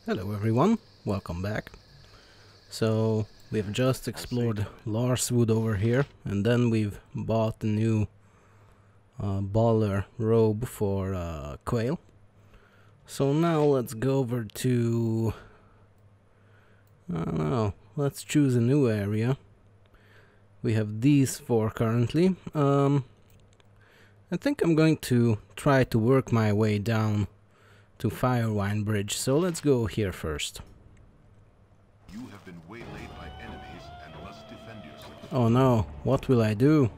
Hello everyone, welcome back. So we've just explored Larswood over here, and then we've bought a new Baldur robe for Quail. So now let's go over to... I don't know, let's choose a new area. We have these four currently. I think I'm going to try to work my way down to Firewine Bridge, so let's go here first. You have been waylaid by enemies and must defend yourself. Oh no, what will I do?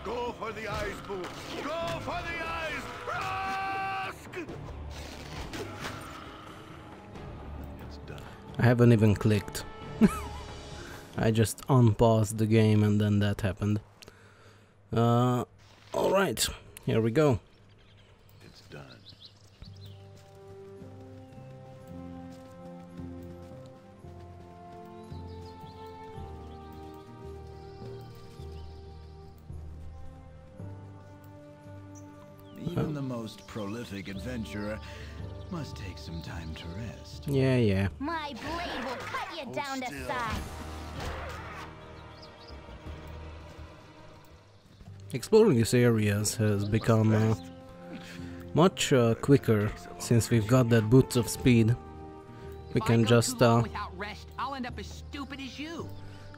Go for the eyes, Boo! Go for the eyes! Rask! It's done. I haven't even clicked. I just unpaused the game and then that happened. Alright, here we go. It's done. Even the most prolific adventurer must take some time to rest. Yeah. My blade will cut you down to size. Exploring these areas has become much quicker since we've got that boots of speed. We can just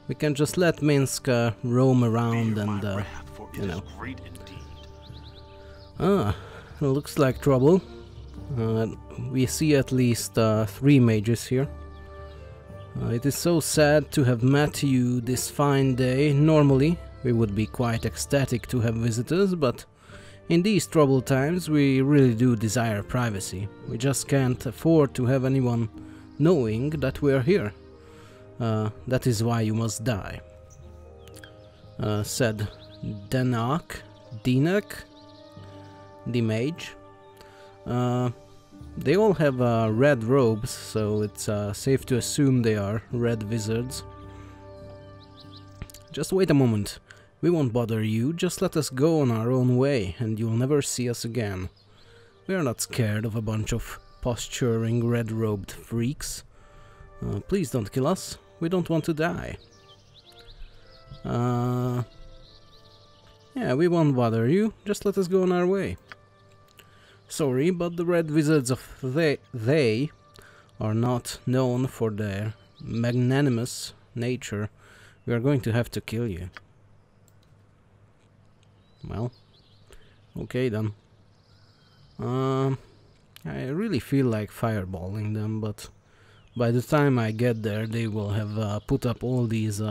we can just let Minsk roam around and you know. It looks like trouble. We see at least 3 mages here. It is so sad to have met you this fine day. Normally we would be quite ecstatic to have visitors, but in these troubled times we really do desire privacy. We just can't afford to have anyone knowing that we are here. That is why you must die, said Denak, the mage. They all have red robes, so it's safe to assume they are red wizards. Just wait a moment. We won't bother you, just let us go on our own way, and you'll never see us again. We are not scared of a bunch of posturing red-robed freaks. Please don't kill us, we don't want to die. Yeah, we won't bother you, just let us go on our way. Sorry, but the red wizards of they are not known for their magnanimous nature. We are going to have to kill you. Well, okay then. I really feel like fireballing them, but by the time I get there they will have put up all these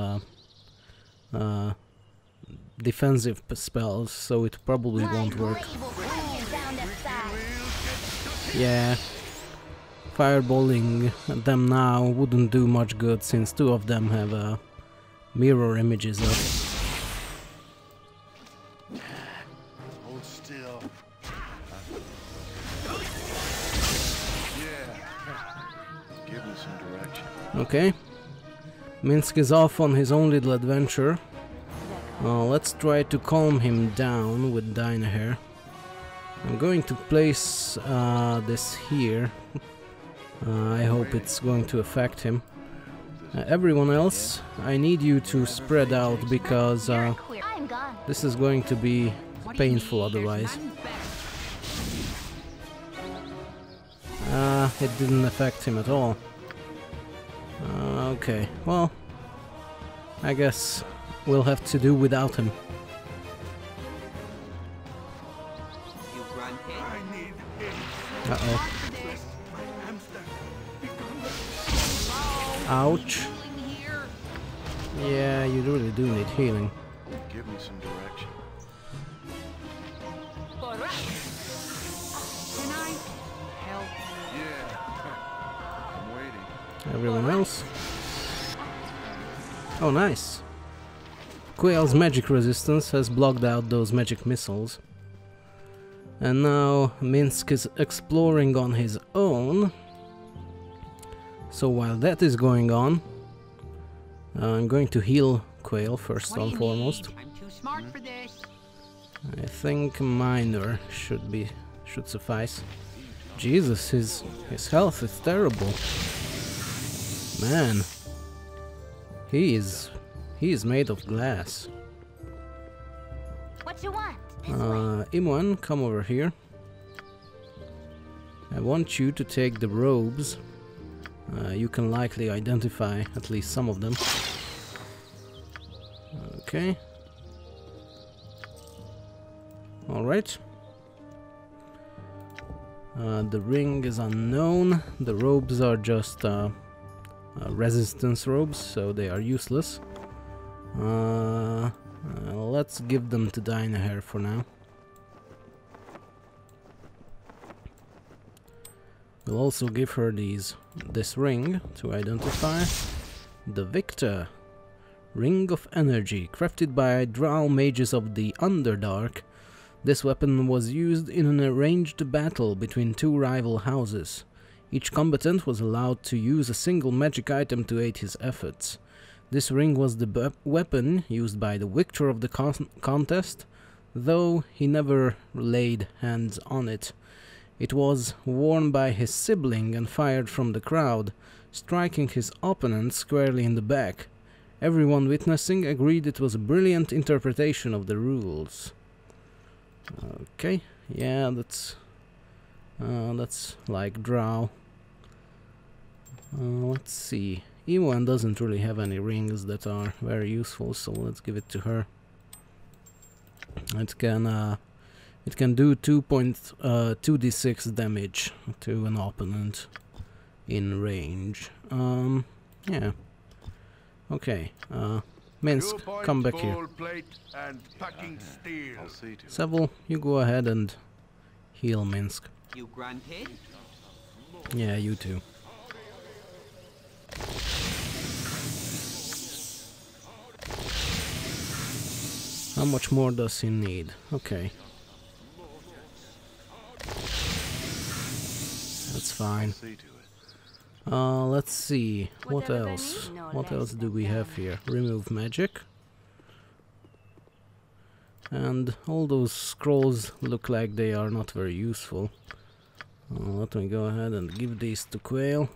defensive spells, so it probably won't work. Yeah, fireballing them now wouldn't do much good since 2 of them have mirror images up. Hold still. Yeah. Give me some direction. Okay, Minsk is off on his own little adventure. Let's try to calm him down with Dynahair. I'm going to place this here. I hope it's going to affect him. Everyone else, I need you to spread out because this is going to be painful otherwise. It didn't affect him at all. Okay, well, I guess we'll have to do without him. Uh-oh. Ouch. Yeah, you really do need healing. Give me some direction. Can I help? Yeah. I'm waiting. Everyone else? Oh, nice. Quail's magic resistance has blocked out those magic missiles. And now Minsk is exploring on his own. So while that is going on, I'm going to heal Quail first and foremost. I'm too smart for this. I think minor should suffice. Jesus, his health is terrible. Man, he is made of glass. What you want? This way. Imwan, come over here. I want you to take the robes. You can likely identify at least some of them. Okay. Alright. The ring is unknown. The robes are just resistance robes, so they are useless. Let's give them to Dynahair for now. We'll also give her this ring to identify. The Victor. Ring of Energy, crafted by Drow mages of the Underdark. This weapon was used in an arranged battle between two rival houses. Each combatant was allowed to use a single magic item to aid his efforts. This ring was the weapon used by the victor of the contest, though he never laid hands on it. It was worn by his sibling and fired from the crowd, striking his opponent squarely in the back. Everyone witnessing agreed it was a brilliant interpretation of the rules. Okay, yeah, that's like Drow. Let's see. Ewan doesn't really have any rings that are very useful, so let's give it to her. It can do 2d6 damage to an opponent in range. Yeah. Okay. Minsk, come back here. Seville, you go ahead and heal Minsk. You granted? Yeah, you too. How much more does he need? Okay. That's fine. Let's see. What else? What else do we have here? Remove magic. And all those scrolls look like they are not very useful. Let me go ahead and give these to Quail.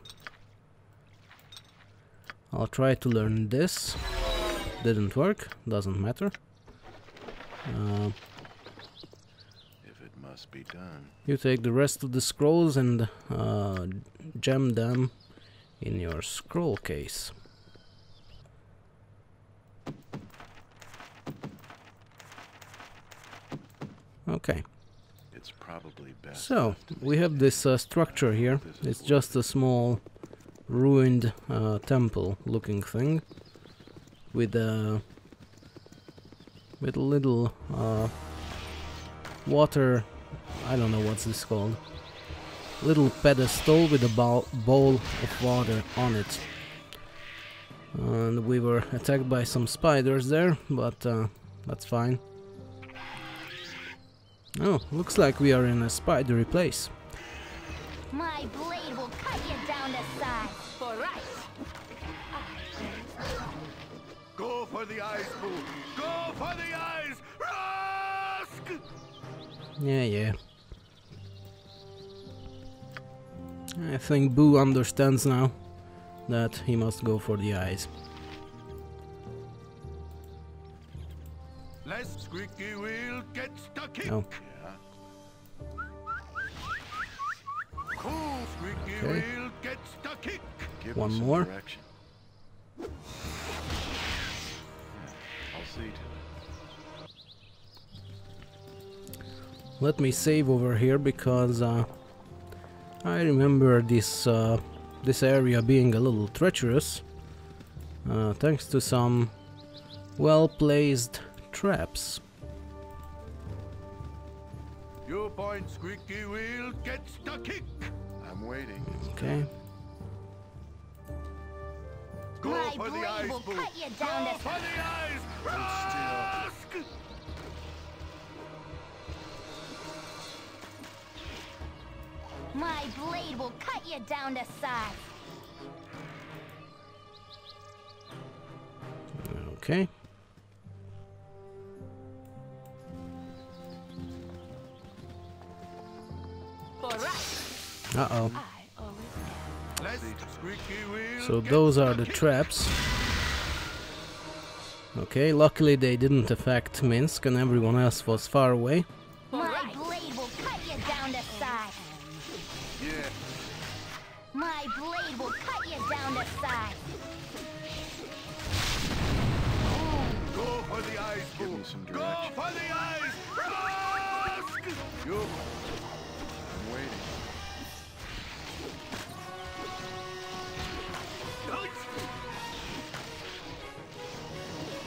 I'll try to learn this. Didn't work. Doesn't matter. If it must be done. You take the rest of the scrolls and jam them in your scroll case. Okay. It's probably best. So, we have this structure here. It's just a small ruined temple looking thing with a little water, I don't know what's this called, little pedestal with a bowl of water on it. And we were attacked by some spiders there, but that's fine. Oh, looks like we are in a spidery place. My blade will cut you down to size. For right. Go for the eyes, Boo! Go for the eyes! Rusk! Yeah. I think Boo understands now that he must go for the eyes. Less squeaky wheel gets the kick. Oh. Cool squeaky Okay. wheel gets the kick. Give One us some more. direction. I'll see to it. Let me save over here because I remember this area being a little treacherous, thanks to some well-placed traps. Your point, squeaky wheel gets the kick. I'm waiting. Okay. Go My for the blade eyes, will Boo! cut you Go down to for the eyes! Rusk! My blade will cut you down to size. Okay. For right. Uh-oh. Let's squeaky wheel. So get those are the stuck in. traps. Okay, luckily they didn't affect Minsk and everyone else was far away. My blade will cut you down to size. Yeah. My blade will cut you down to size. Go for the eyes, Give boo. me some Go direction. for the eyes. Rusk! You. I'm waiting.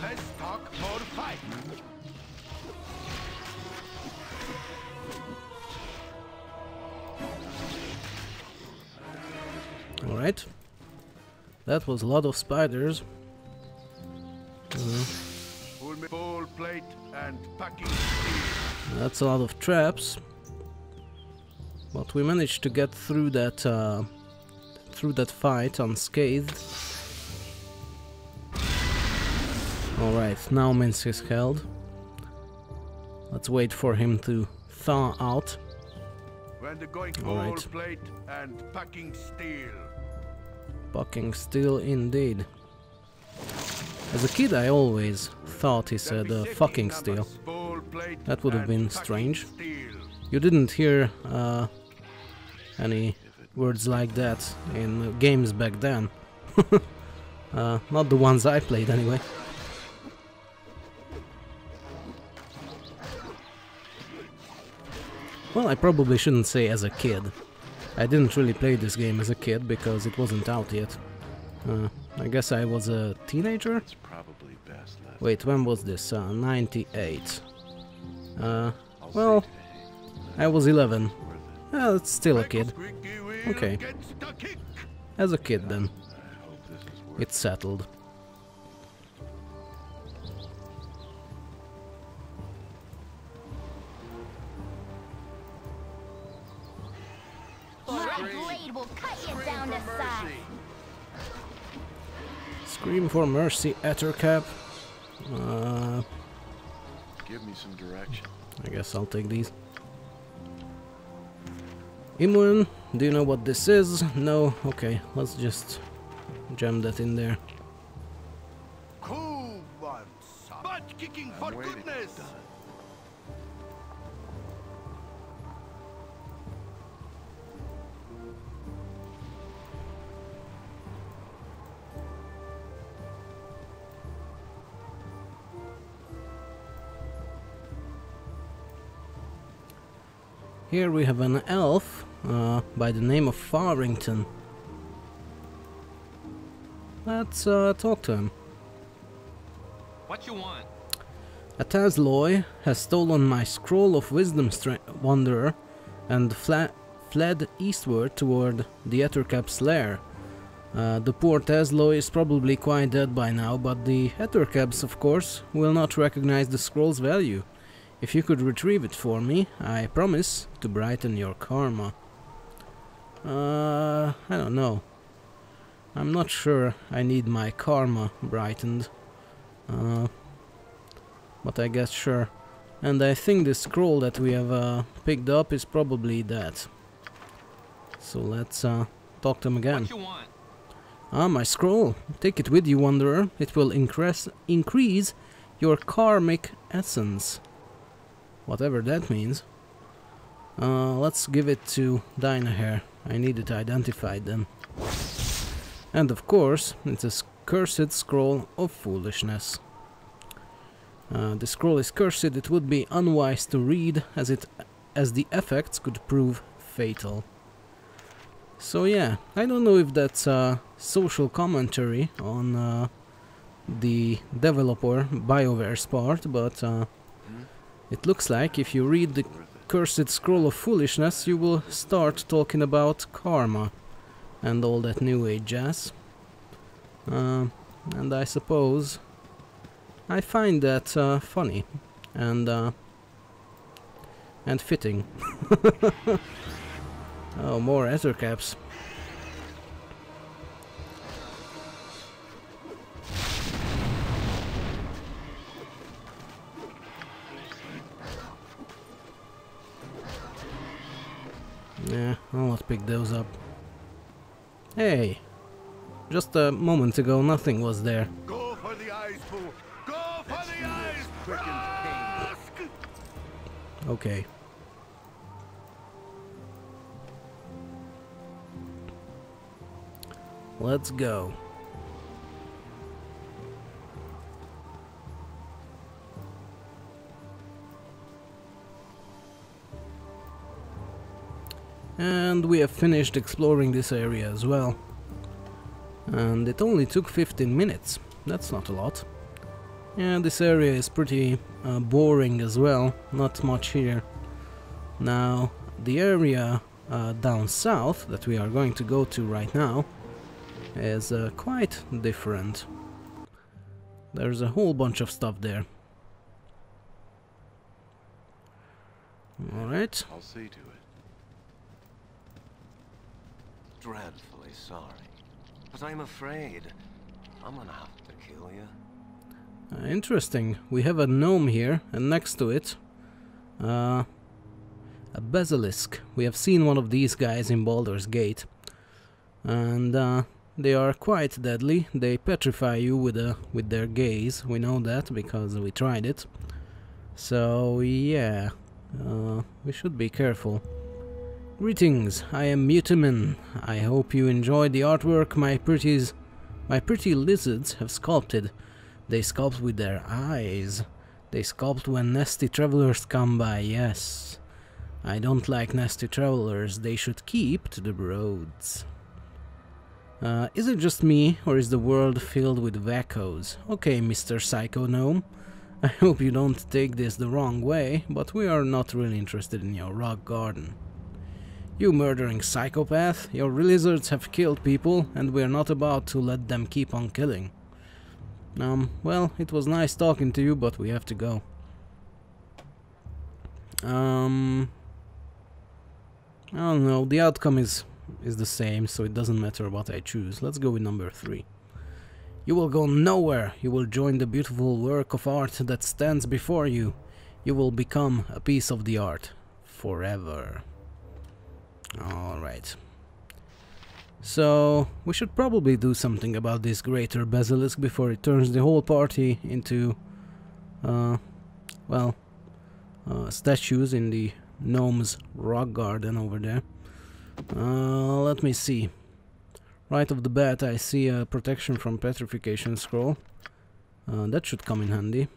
Let's talk more fight. Alright. That was a lot of spiders. Full plate and packing steel. That's a lot of traps. But we managed to get through that fight unscathed. Alright, now Minsk is held. Let's wait for him to thaw out. When the going All full right. plate and packing steel. Fucking steel indeed. As a kid I always thought he said fucking steel. That would have been strange. You didn't hear any words like that in games back then. Not the ones I played anyway. Well, I probably shouldn't say as a kid. I didn't really play this game as a kid because it wasn't out yet. I guess I was a teenager? It's probably best left. Wait, when was this? 98. I'll Well, say today, I was 11. worth it. Well, it's still a kid. Okay. Okay. As a kid then. I hope this is worth It's settled. My blade will cut you down to size. Scream for mercy, Ettercap. Give me some direction. I guess I'll take these. Imran, do you know what this is? No? Okay, let's just jam that in there. Cool one, son. Butt kicking for I'm waiting. goodness. Done. Here we have an elf by the name of Farrington. Let's talk to him. What you want? A Tazloy has stolen my scroll of wisdom, wanderer, and fled eastward toward the Ettercap's lair. The poor Tazloy is probably quite dead by now, but the Ettercaps, of course, will not recognize the scroll's value. If you could retrieve it for me, I promise to brighten your karma. I don't know. I'm not sure I need my karma brightened. But I guess sure. And I think the scroll that we have picked up is probably that. So let's talk to him again. What you want? Ah, my scroll. Take it with you, Wanderer. It will increase your karmic essence. Whatever that means. Let's give it to Dynahair. I need it identified then. And of course, it's a cursed scroll of foolishness. The scroll is cursed. It would be unwise to read, as the effects could prove fatal. So yeah, I don't know if that's social commentary on the developer BioWare's part, but it looks like if you read the cursed scroll of foolishness, you will start talking about karma and all that new age jazz. And I suppose I find that funny and fitting. Oh, more Ettercaps. Yeah, I'll not pick those up. Hey! Just a moment ago, nothing was there. Go for the eyes, fool! Go for the eyes! Rask! Okay. Let's go. And we have finished exploring this area as well. And it only took 15 minutes. That's not a lot. Yeah, this area is pretty boring as well. Not much here. Now, the area down south that we are going to go to right now is quite different. There's a whole bunch of stuff there. Alright. I'll see to it. Dreadfully sorry, but I'm afraid I'm gonna have to kill you. Interesting. We have a gnome here, and next to it, a basilisk. We have seen one of these guys in Baldur's Gate, and they are quite deadly. They petrify you with their gaze. We know that because we tried it. So yeah, we should be careful. Greetings, I am Mutimin. I hope you enjoyed the artwork my pretty lizards have sculpted. They sculpt with their eyes. They sculpt when nasty travelers come by, yes. I don't like nasty travelers, they should keep to the roads. Is it just me, or is the world filled with wackos? Okay, Mr. Psycho Gnome. I hope you don't take this the wrong way, but we are not really interested in your rock garden. You murdering psychopath, your lizards have killed people, and we're not about to let them keep on killing. Well, it was nice talking to you, but we have to go. I don't know, the outcome is the same, so it doesn't matter what I choose. Let's go with number 3. You will go nowhere. You will join the beautiful work of art that stands before you. You will become a piece of the art. Forever. Alright. So, we should probably do something about this greater basilisk before it turns the whole party into, statues in the gnome's rock garden over there. Let me see. Right off the bat I see a protection from petrification scroll. That should come in handy.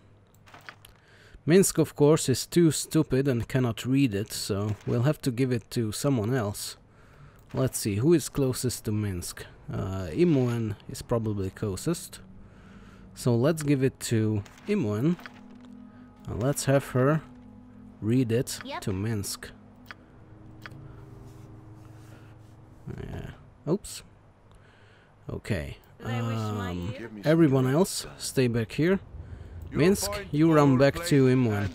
Minsk, of course, is too stupid and cannot read it, so we'll have to give it to someone else. Let's see, who is closest to Minsk? Imoen is probably closest. So let's give it to Imoen. Let's have her read it to Minsk. Oops. Okay. Everyone else, stay back here. Minsk, you run back to Imoen.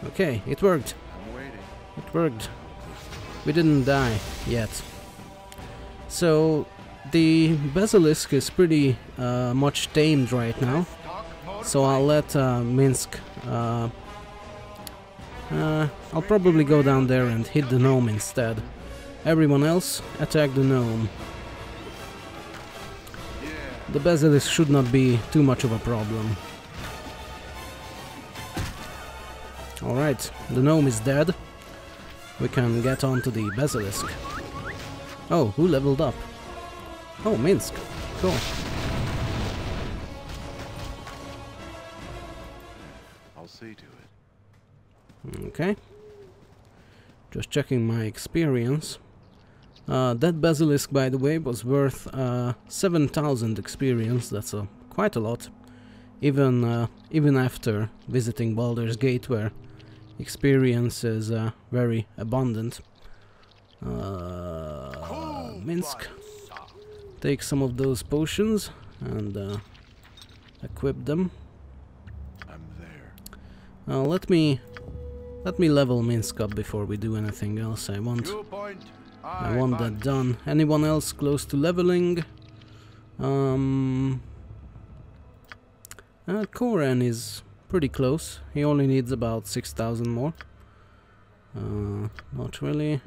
Okay, it worked. It worked. We didn't die yet. So the basilisk is pretty much tamed right now. So I'll let Minsk. I'll probably go down there and hit the gnome instead. Everyone else, attack the gnome. The basilisk should not be too much of a problem. Alright, the gnome is dead. We can get on to the basilisk. Oh, who leveled up? Oh, Minsk. Cool. I'll see to it. Okay. Just checking my experience. That basilisk, by the way, was worth 7,000 experience. That's quite a lot. Even after visiting Baldur's Gate, where experience is very abundant. Minsk, take some of those potions and equip them. I'm there. Let me level Minsk up before we do anything else. I want that done. Anyone else close to leveling? Koran is pretty close. He only needs about 6,000 more. Not really.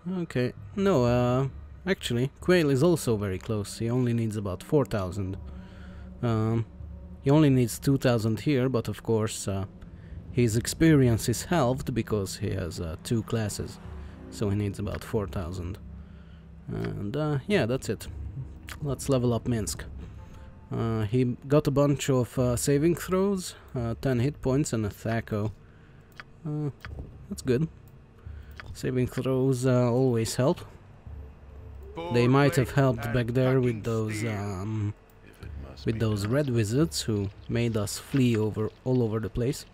Okay, no, actually, Quail is also very close. He only needs about 4,000. He only needs 2,000 here, but of course, his experience is halved because he has 2 classes. So he needs about 4,000. And yeah, that's it. Let's level up Minsk. He got a bunch of saving throws, 10 hit points and a Thaco. That's good. Saving throws always help. They might have helped back there with those red wizards who made us flee all over the place.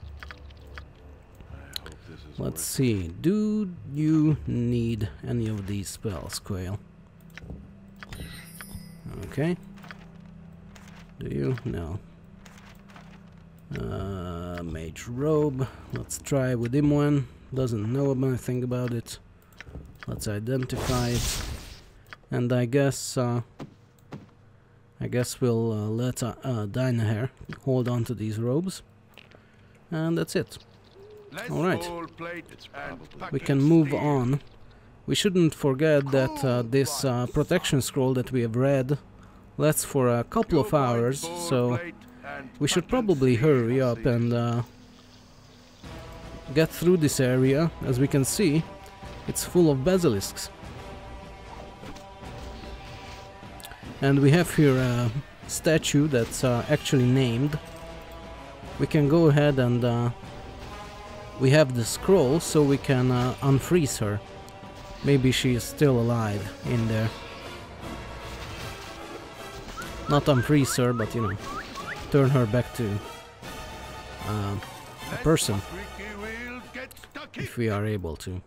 Let's see. Do you need any of these spells, Quail? Okay. Do you? No. Mage robe. Let's try with him one. Doesn't know anything about it. Let's identify it. And I guess we'll let Dynahair hold on to these robes. And that's it. Alright. We can move on. We shouldn't forget that this protection scroll that we have read lasts for a couple of hours, so we should probably hurry up and get through this area. As we can see, it's full of basilisks. And we have here a statue that's actually named. We can go ahead and we have the scroll, so we can unfreeze her. Maybe she is still alive in there. Not unfreeze her, but you know, turn her back to a person, if we are able to.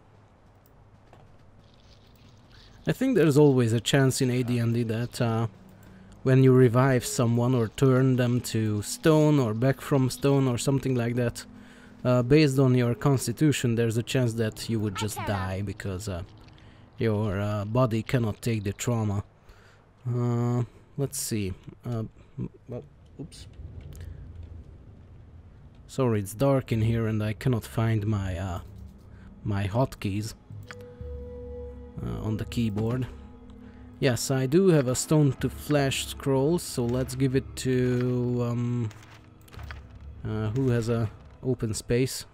I think there's always a chance in AD&D that when you revive someone or turn them to stone or back from stone or something like that, based on your constitution, there's a chance that you would just die because your body cannot take the trauma. Let's see. Well, oops. Sorry, it's dark in here and I cannot find my my hotkeys on the keyboard. Yes, I do have a stone to flash scroll, so let's give it to who has a open space.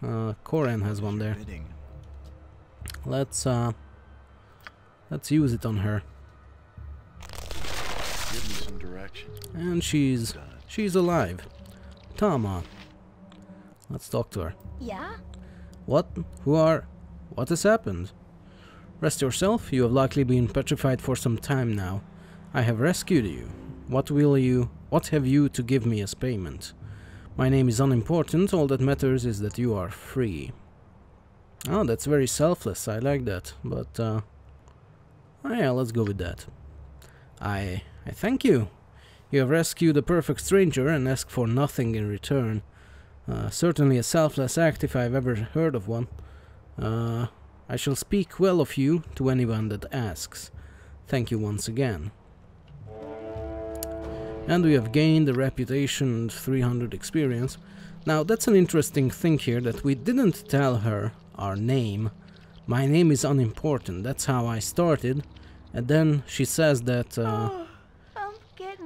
Koran has one there. Let's use it on her. Give me some direction. And she's alive. Tama. Let's talk to her. Yeah? What? What has happened? Rest yourself. You have likely been petrified for some time now. I have rescued you. What have you to give me as payment? My name is unimportant. All that matters is that you are free. Oh, that's very selfless. I like that. But oh yeah, let's go with that. I thank you. You have rescued a perfect stranger and asked for nothing in return. Certainly a selfless act if I've ever heard of one. I shall speak well of you to anyone that asks. Thank you once again. And we have gained a reputation and 300 experience. Now that's an interesting thing here, that we didn't tell her our name. My name is unimportant, that's how I started. And then she says that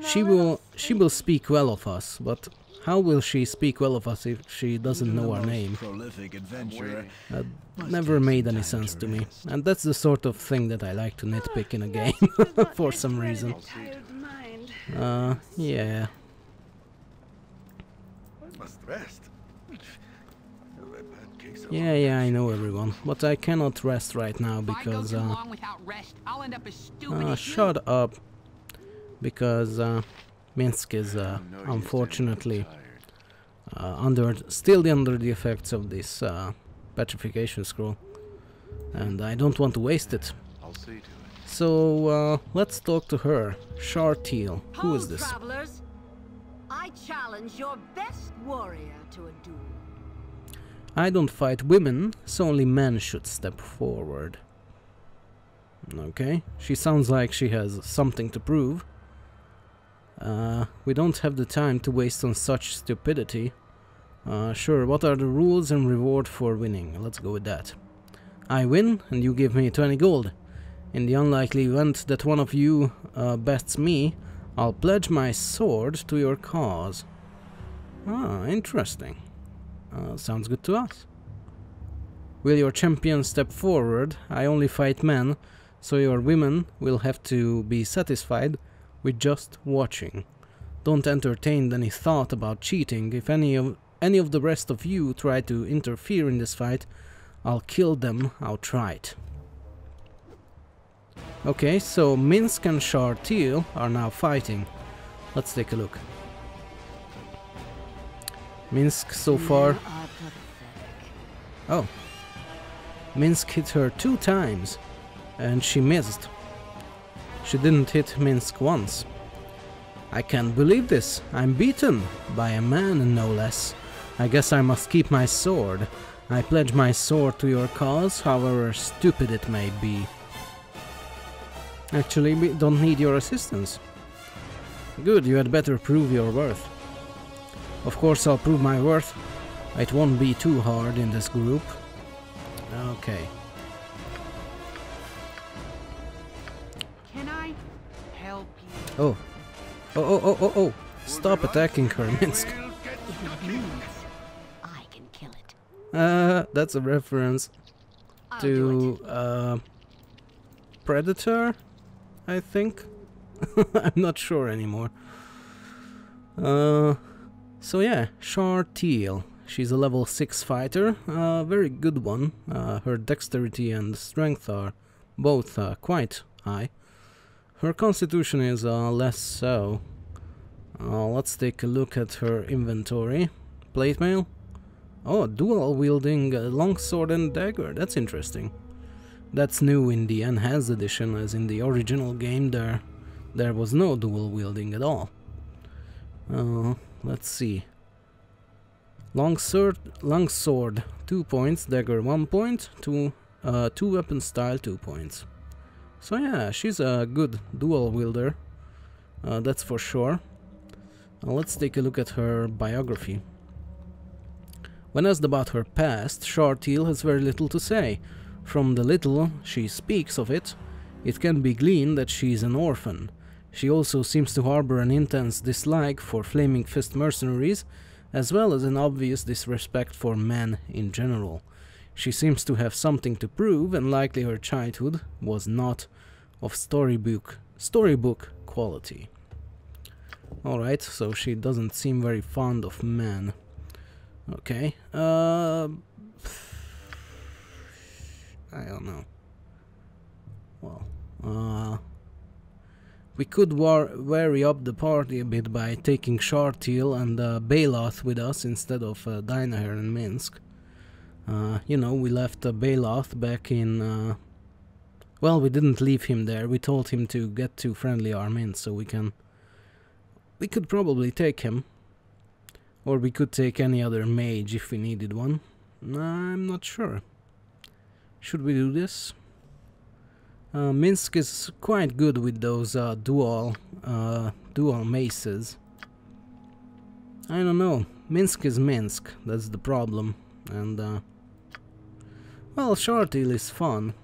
she will speak well of us, but how will she speak well of us if she doesn't know our name? That never made any sense to me. And that's the sort of thing that I like to nitpick in a game for some reason. Yeah. I must rest. Yeah, I know everyone, but I cannot rest right now because shut up. Because Minsk is unfortunately still under the effects of this petrification scroll, and I don't want to waste it. So let's talk to her. Shartil, who is this? Travelers, I challenge your best warrior to a duel. I don't fight women, so only men should step forward. Okay, she sounds like she has something to prove. We don't have the time to waste on such stupidity. Sure, what are the rules and reward for winning? Let's go with that. I win, and you give me 20 gold. In the unlikely event that one of you bests me, I'll pledge my sword to your cause. Ah, interesting. Sounds good to us. Will your champion step forward? I only fight men, so your women will have to be satisfied with just watching. Don't entertain any thought about cheating. If any of the rest of you try to interfere in this fight, I'll kill them outright. Okay, so Minsk and Shartil are now fighting. Let's take a look. Minsk so far... Oh. Minsk hit her 2 times, and she missed. She didn't hit Minsk once. I can't believe this. I'm beaten by a man, no less. I guess I must keep my sword. I pledge my sword to your cause, however stupid it may be. Actually, we don't need your assistance. Good, you had better prove your worth. Of course I'll prove my worth. It won't be too hard in this group. Okay. Can I help you? Oh. Oh. Stop attacking her, Minsk. I can kill it. That's a reference to Predator, I think. I'm not sure anymore. So yeah, Shartil. She's a level 6 fighter, a very good one. Her dexterity and strength are both quite high. Her constitution is less so. Let's take a look at her inventory. Plate mail. Oh, dual wielding longsword and dagger. That's interesting. That's new in the enhanced edition, as in the original game there was no dual wielding at all. Let's see. Longsword 2 points, dagger 1 point, two weapon style 2 points. So yeah, she's a good dual wielder, that's for sure. Let's take a look at her biography. When asked about her past, Shartil has very little to say. From the little she speaks of it, it can be gleaned that she is an orphan. She also seems to harbor an intense dislike for Flaming Fist mercenaries, as well as an obvious disrespect for men in general. She seems to have something to prove, and likely her childhood was not of storybook quality. Alright, so she doesn't seem very fond of men. Okay, I don't know. Well, we could vary up the party a bit by taking Shartil and Baloth with us instead of Dynaher and Minsk. You know, we left Baloth back in... well, we didn't leave him there. We told him to get to friendly armies, so we could probably take him. Or we could take any other mage if we needed one. I'm not sure. Should we do this? Minsk is quite good with those dual maces. I don't know. Minsk is Minsk. That's the problem. And well, Shartil is fun.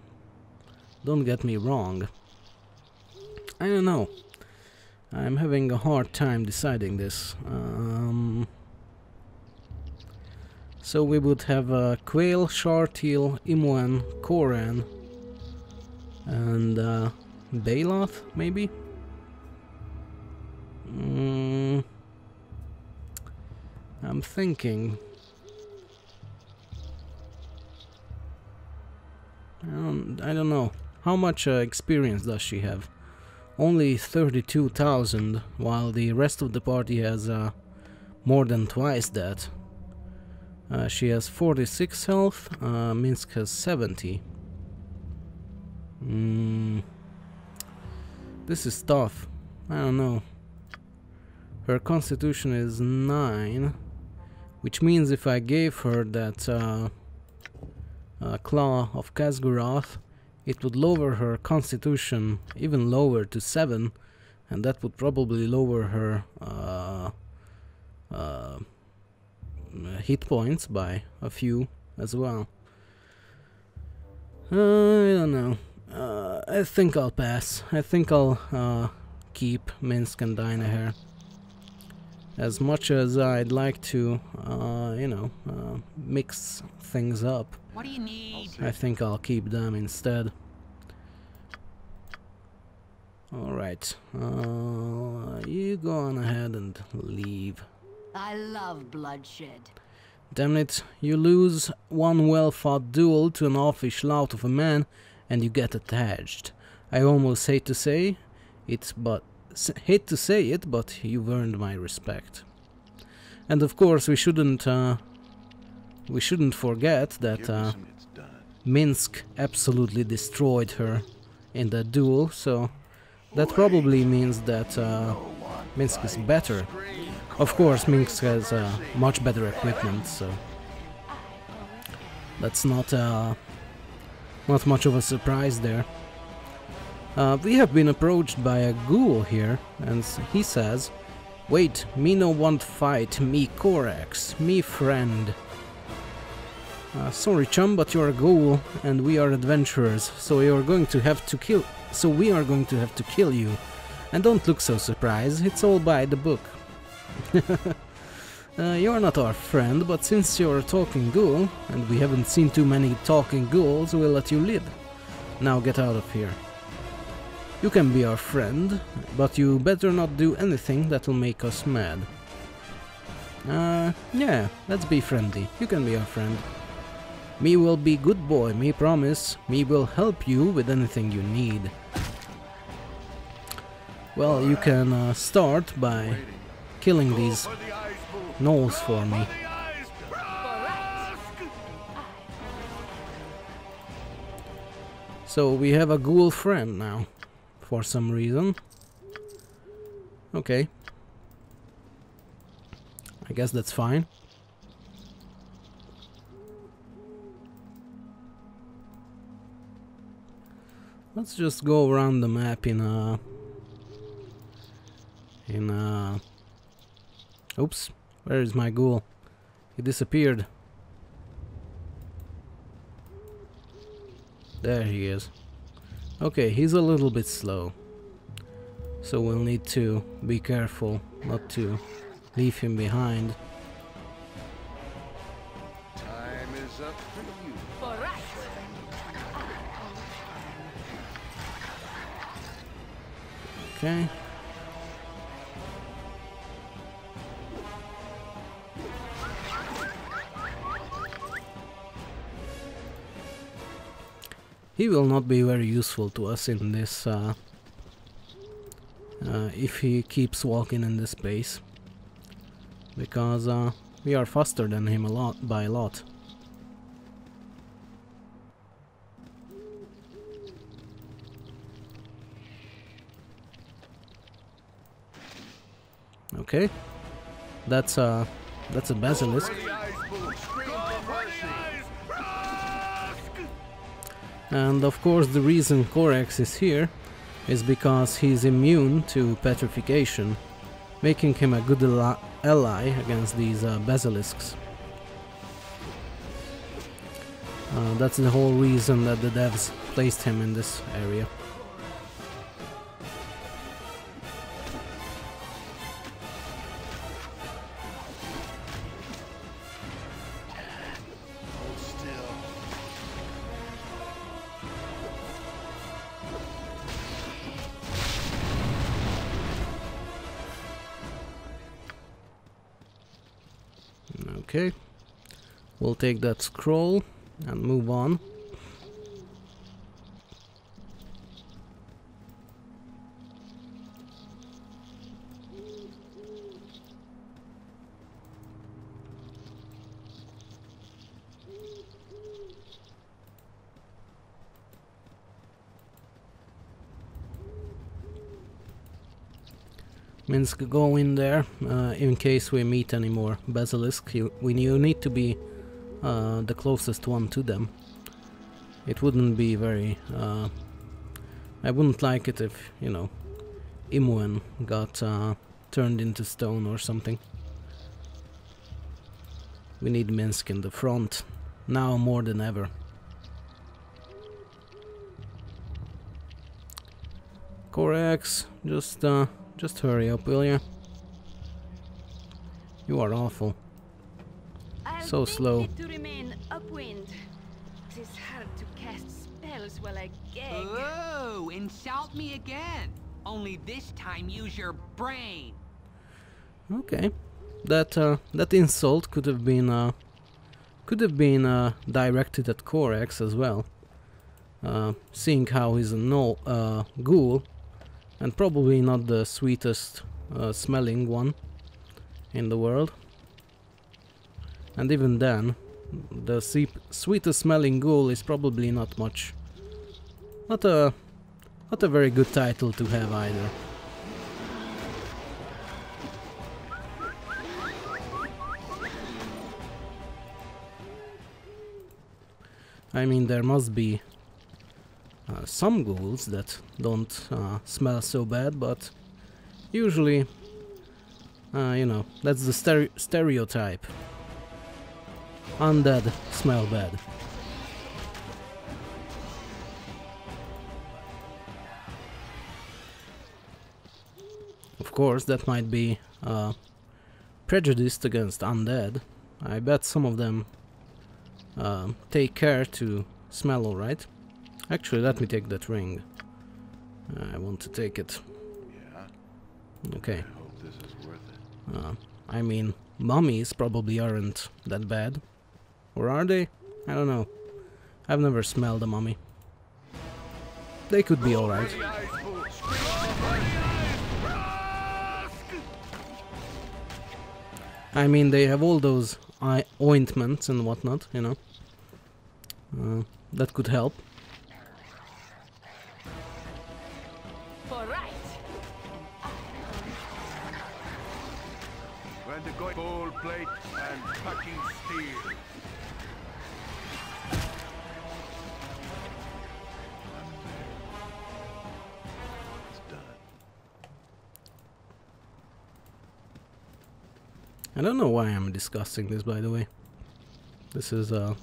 Don't get me wrong. I don't know. I'm having a hard time deciding this. So we would have Quail, Shartil, Imoen, Koran, and Baloth, maybe? I'm thinking. I don't know. How much experience does she have? Only 32,000, while the rest of the party has more than twice that. She has 46 health, Minsk has 70. This is tough. I don't know. Her constitution is 9, which means if I gave her that Claw of Khazgurath, it would lower her constitution even lower to 7, and that would probably lower her hit points by a few as well. I don't know. I think I'll pass. I think I'll keep Minsk and Dinah here. As much as I'd like to, you know, mix things up, What do you need? I think I'll keep them instead. Alright, you go on ahead and leave. I love bloodshed. Damn it, you lose one well-fought duel to an offish lout of a man and you get attached. I almost hate to say it, but you've earned my respect. And of course we shouldn't forget that Minsk absolutely destroyed her in that duel, so that probably means that Minsk is better. Of course, Minsk has much better equipment, so that's not much of a surprise there. We have been approached by a ghoul here, and he says, "Wait, me no want fight, me Korax, me friend. Sorry chum, but you're a ghoul, and we are adventurers, so we are going to have to kill you. And don't look so surprised, it's all by the book." You're not our friend, but since you're a talking ghoul, and we haven't seen too many talking ghouls, we'll let you live. Now get out of here. You can be our friend, but you better not do anything that'll make us mad. Yeah, let's be friendly. You can be our friend. Me will be good boy, me promise. Me will help you with anything you need. Well, you can start by killing these gnolls for me. So we have a ghoul friend now, for some reason. Okay. I guess that's fine. Let's just go around the map oops, where is my ghoul? He disappeared. There he is. Okay, he's a little bit slow, so we'll need to be careful not to leave him behind. Time is up for you. Okay. He will not be very useful to us in this if he keeps walking in this space, because we are faster than him by a lot. Okay, that's a basilisk. And of course the reason Korax is here is because he's immune to petrification, making him a good ally against these basilisks. That's the whole reason that the devs placed him in this area. Okay, we'll take that scroll and move on. Minsk, go in there in case we meet any more basilisk. You need to be the closest one to them. It wouldn't be very... I wouldn't like it if, you know, Imuen got turned into stone or something. We need Minsk in the front, now more than ever. Corax, just hurry up, will you? You are awful. So slow. To remain upwind. It is hard to cast spells while I gag. Oh, insult me again. Only this time use your brain. Okay, that insult could have been directed at Corax as well. Seeing how he's a ghoul, and probably not the sweetest smelling one in the world. And even then, the sweetest smelling ghoul is probably not a very good title to have either. I mean, there must be some ghouls that don't smell so bad, but usually, you know, that's the stereotype. Undead smell bad. Of course, that might be prejudiced against undead. I bet some of them take care to smell alright. Actually, let me take that ring. I want to take it. Yeah? Okay. I hope this is worth it. I mean, mummies probably aren't that bad. Or are they? I don't know. I've never smelled a mummy. They could be alright. I mean, they have all those ointments and whatnot, you know. That could help. When to go gold plate and fucking steel. It's done. I don't know why I'm discussing this, by the way. This is the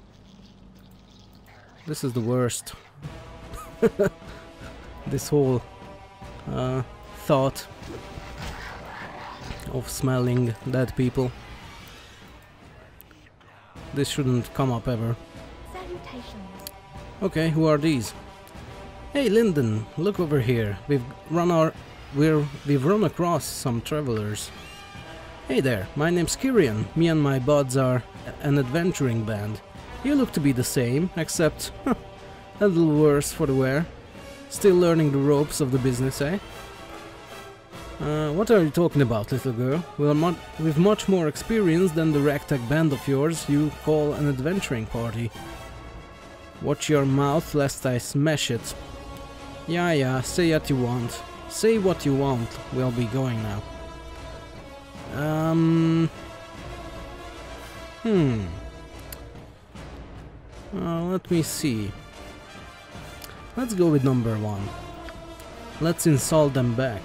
worst. This whole thought of smelling dead people. This shouldn't come up ever. Salutations. Okay, who are these? Hey Lyndon, look over here. We've run across some travelers. Hey there, my name's Kyrian. Me and my buds are an adventuring band. You look to be the same, except a little worse for the wear. Still learning the ropes of the business, eh? What are you talking about, little girl? We've much more experience than the ragtag band of yours you call an adventuring party. Watch your mouth lest I smash it. Yeah, say what you want. Say what you want. We'll be going now. Let me see. Let's go with number 1. Let's insult them back.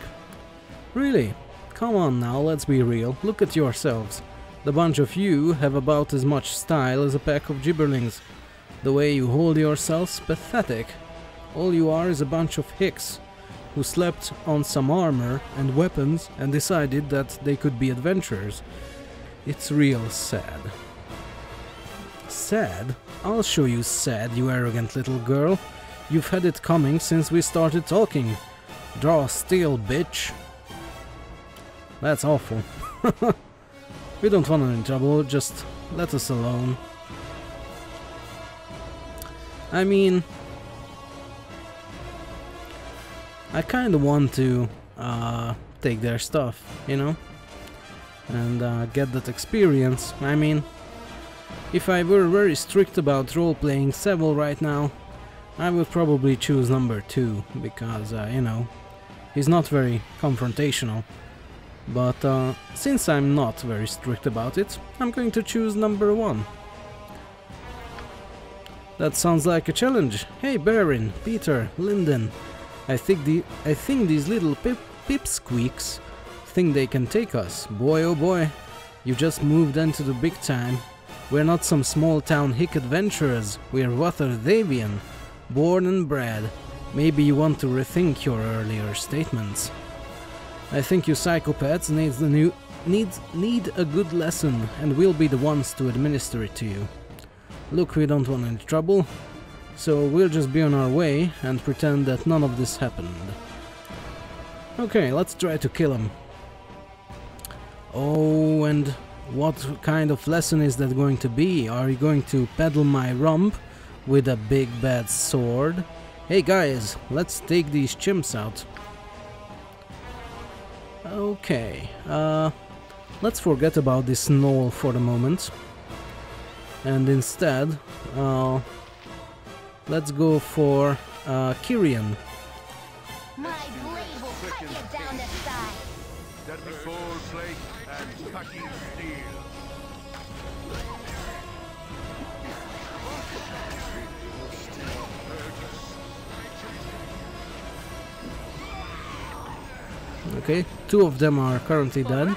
Really? Come on now, let's be real. Look at yourselves. The bunch of you have about as much style as a pack of gibberlings. The way you hold yourselves, pathetic. All you are is a bunch of hicks who slept on some armor and weapons and decided that they could be adventurers. It's real sad. Sad? I'll show you sad, you arrogant little girl. You've had it coming since we started talking. Draw steel, bitch. That's awful. We don't want any trouble, just let us alone. I mean, I kinda want to take their stuff, you know? And get that experience. I mean, if I were very strict about role-playing Seville right now, I would probably choose number 2, because, you know, he's not very confrontational. But since I'm not very strict about it, I'm going to choose number 1. That sounds like a challenge. Hey Baron, Peter, Lyndon. I think these little pipsqueaks think they can take us. Boy oh boy, you just moved into the big time. We're not some small town hick adventurers, we're Watherdavian, born and bred. Maybe you want to rethink your earlier statements. I think you psychopaths need a good lesson, and we'll be the ones to administer it to you. Look, we don't want any trouble, so we'll just be on our way and pretend that none of this happened. Okay, let's try to kill him. Oh, and what kind of lesson is that going to be? Are you going to peddle my rump with a big bad sword? Hey guys, let's take these chimps out. Okay, let's forget about this knoll for the moment. And instead, let's go for Kyrian. My blade will cut you down to size. That be soul plate and cutting steel. Okay, 2 of them are currently dead.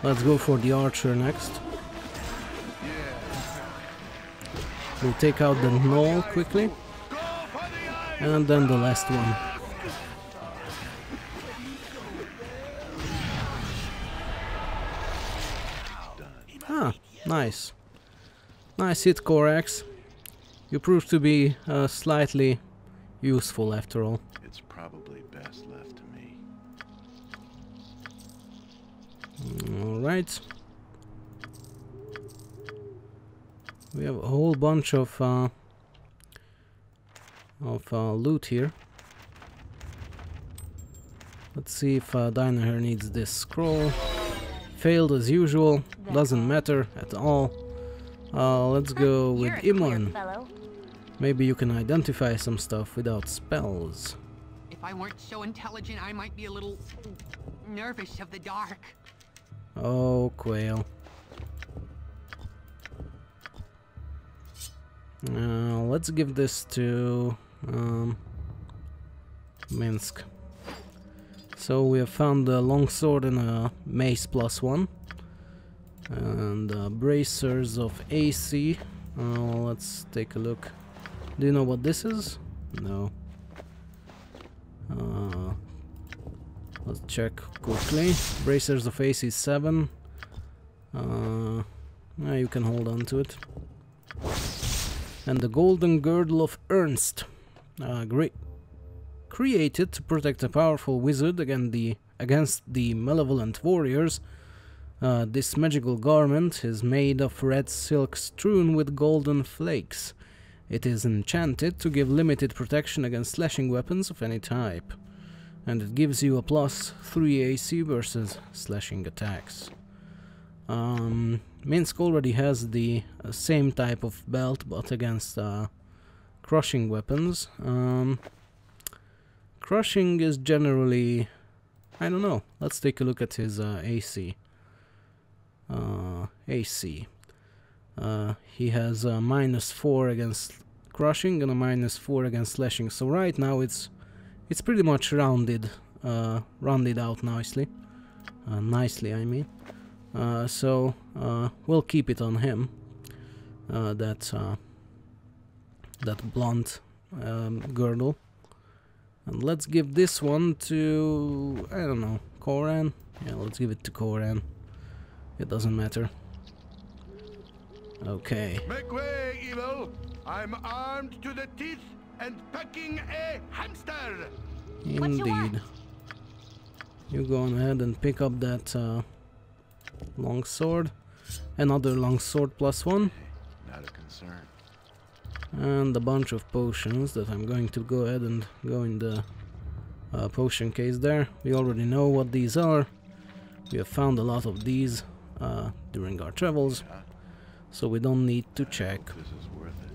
Let's go for the archer next. We'll take out the knoll quickly. And then the last one. Ah, nice. Nice hit, Korax. You proved to be slightly useful after all. It's probably best left to me. Alright. We have a whole bunch of loot here. Let's see if Dinaher needs this scroll. Failed as usual, doesn't matter at all. Let's go with Imran. Maybe you can identify some stuff without spells. If I weren't so intelligent, I might be a little nervous of the dark. Oh, Quail. Let's give this to Minsk. So we have found a longsword and a mace +1. And bracers of AC. Let's take a look. Do you know what this is? No. Let's check quickly. Bracers of AC 7. You can hold on to it. And the golden girdle of Ernst. Created to protect a powerful wizard against the malevolent warriors. This magical garment is made of red silk strewn with golden flakes. It is enchanted to give limited protection against slashing weapons of any type. And it gives you a +3 AC versus slashing attacks. Minsk already has the same type of belt, but against crushing weapons. Crushing is generally... I don't know. Let's take a look at his AC. He has a -4 against crushing and a -4 against slashing. So right now it's pretty much rounded out nicely. I mean. So we'll keep it on him. That blunt girdle. And let's give this one to, I don't know, Koran? Yeah, let's give it to Koran. It doesn't matter. Okay. Make way, evil! I'm armed to the teeth and packing a hamster! Indeed. You go on ahead and pick up that longsword. Another longsword +1. Not a concern. And a bunch of potions that I'm going to go ahead and go in the potion case there. We already know what these are. We have found a lot of these during our travels, so we don't need to check. This is worth it.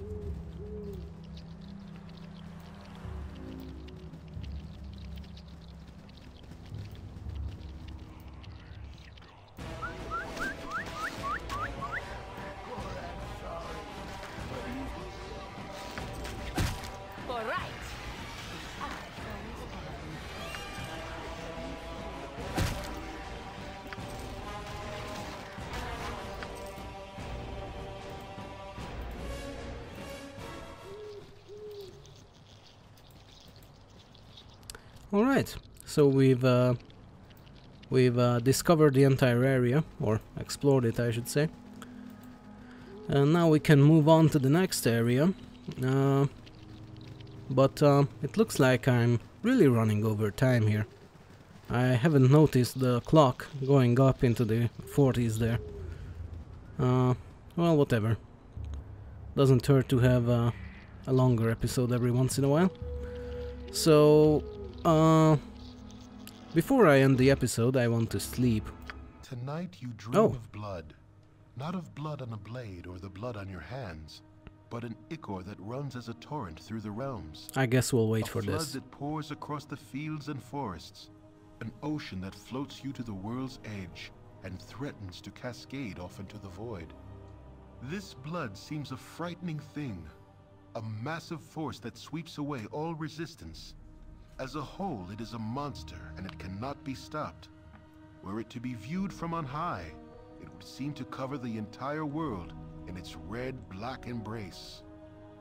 Alright, so we've discovered the entire area, or explored it I should say. And now we can move on to the next area. But it looks like I'm really running over time here. I haven't noticed the clock going up into the 40s there. Well, whatever. Doesn't hurt to have a longer episode every once in a while. So, before I end the episode, I want to sleep. Tonight you dream of blood. Not of blood on a blade or the blood on your hands, but an ichor that runs as a torrent through the realms. I guess we'll wait for this. A flood that pours across the fields and forests. An ocean that floats you to the world's edge and threatens to cascade off into the void. This blood seems a frightening thing, a massive force that sweeps away all resistance. As a whole, it is a monster and it cannot be stopped. Were it to be viewed from on high, it would seem to cover the entire world in its red-black embrace.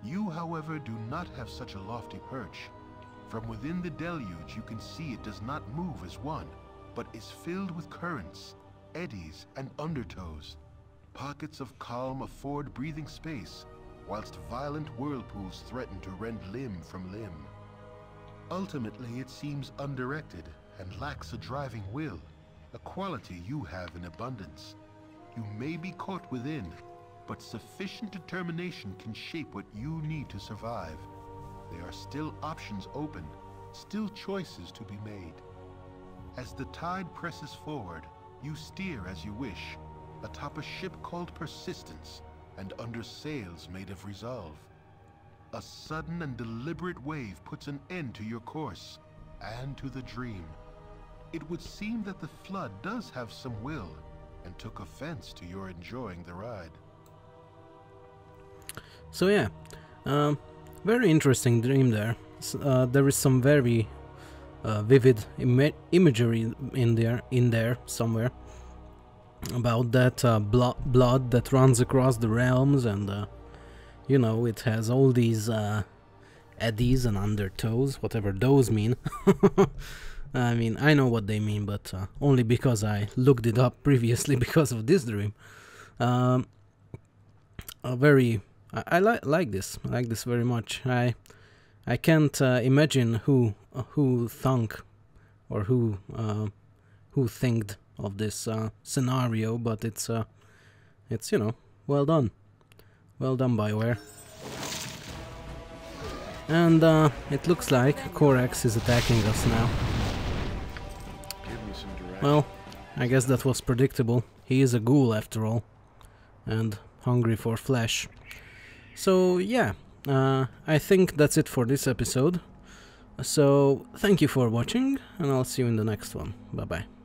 You, however, do not have such a lofty perch. From within the deluge, you can see it does not move as one, but is filled with currents, eddies, and undertows. Pockets of calm afford breathing space, whilst violent whirlpools threaten to rend limb from limb. Ultimately, it seems undirected and lacks a driving will, a quality you have in abundance. You may be caught within, but sufficient determination can shape what you need to survive. There are still options open, still choices to be made. As the tide presses forward, you steer as you wish, atop a ship called Persistence, and under sails made of resolve. A sudden and deliberate wave puts an end to your course, and to the dream. It would seem that the flood does have some will, and took offense to your enjoying the ride. So yeah, very interesting dream there. There is some very vivid imagery in there somewhere about that blood that runs across the realms, and you know, it has all these eddies and undertows, whatever those mean. I mean, I know what they mean, but only because I looked it up previously because of this dream. I like this. I like this very much. I can't imagine who thunk or who thinked of this scenario, but it's you know, well done, BioWare. And it looks like Korax is attacking us now. Well, I guess that was predictable. He is a ghoul after all, and hungry for flesh. So yeah, I think that's it for this episode. So thank you for watching, and I'll see you in the next one. Bye bye.